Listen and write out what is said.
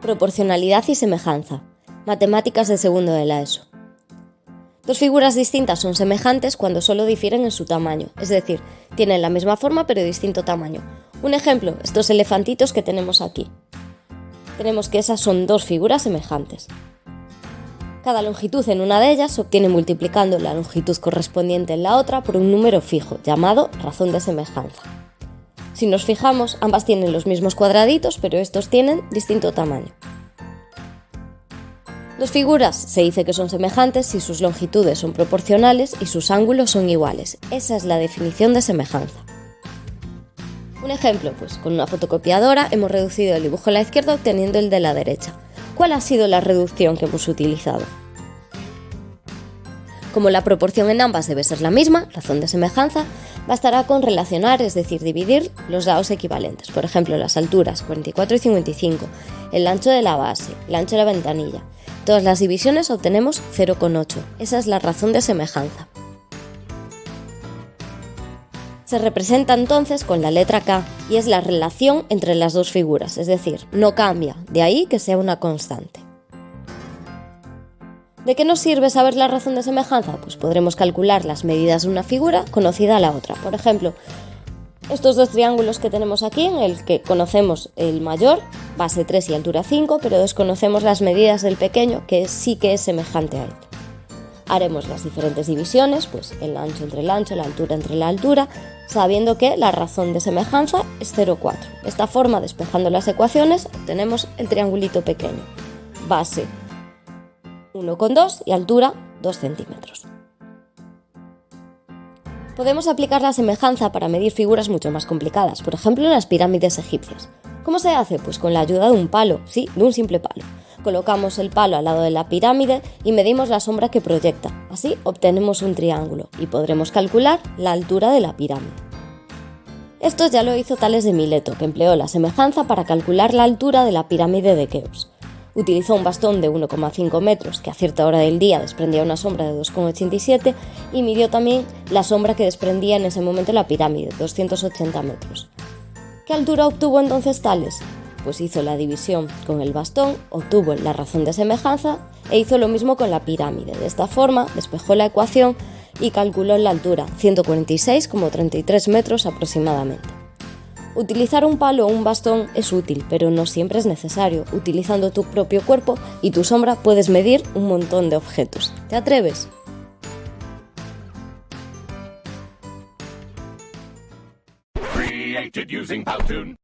Proporcionalidad y semejanza. Matemáticas de segundo de la ESO. Dos figuras distintas son semejantes cuando solo difieren en su tamaño, es decir, tienen la misma forma pero distinto tamaño. Un ejemplo, estos elefantitos que tenemos aquí. Tenemos que esas son dos figuras semejantes. Cada longitud en una de ellas se obtiene multiplicando la longitud correspondiente en la otra por un número fijo, llamado razón de semejanza. Si nos fijamos, ambas tienen los mismos cuadraditos, pero estos tienen distinto tamaño. Dos figuras se dice que son semejantes si sus longitudes son proporcionales y sus ángulos son iguales. Esa es la definición de semejanza. Un ejemplo, pues con una fotocopiadora hemos reducido el dibujo a la izquierda obteniendo el de la derecha. ¿Cuál ha sido la reducción que hemos utilizado? Como la proporción en ambas debe ser la misma, razón de semejanza, bastará con relacionar, es decir, dividir los lados equivalentes. Por ejemplo, las alturas 44 y 55, el ancho de la base, el ancho de la ventanilla. Todas las divisiones obtenemos 0,8. Esa es la razón de semejanza. Se representa entonces con la letra K y es la relación entre las dos figuras, es decir, no cambia, de ahí que sea una constante. ¿De qué nos sirve saber la razón de semejanza? Pues podremos calcular las medidas de una figura conocida a la otra. Por ejemplo, estos dos triángulos que tenemos aquí, en el que conocemos el mayor, base 3 y altura 5, pero desconocemos las medidas del pequeño, que sí que es semejante a él. Haremos las diferentes divisiones, pues el ancho entre el ancho, la altura entre la altura, sabiendo que la razón de semejanza es 0,4. De esta forma, despejando las ecuaciones, obtenemos el triangulito pequeño. Base 1,2 y altura 2 centímetros. Podemos aplicar la semejanza para medir figuras mucho más complicadas, por ejemplo en las pirámides egipcias. ¿Cómo se hace? Pues con la ayuda de un palo, sí, de un simple palo. Colocamos el palo al lado de la pirámide y medimos la sombra que proyecta. Así obtenemos un triángulo y podremos calcular la altura de la pirámide. Esto ya lo hizo Tales de Mileto, que empleó la semejanza para calcular la altura de la pirámide de Keops. Utilizó un bastón de 1,5 metros que a cierta hora del día desprendía una sombra de 2,87 y midió también la sombra que desprendía en ese momento la pirámide, 280 metros. ¿Qué altura obtuvo entonces Tales? Pues hizo la división con el bastón, obtuvo la razón de semejanza e hizo lo mismo con la pirámide. De esta forma despejó la ecuación y calculó la altura, 146,33 metros aproximadamente. Utilizar un palo o un bastón es útil, pero no siempre es necesario. Utilizando tu propio cuerpo y tu sombra puedes medir un montón de objetos. ¿Te atreves? Created using Powtoon.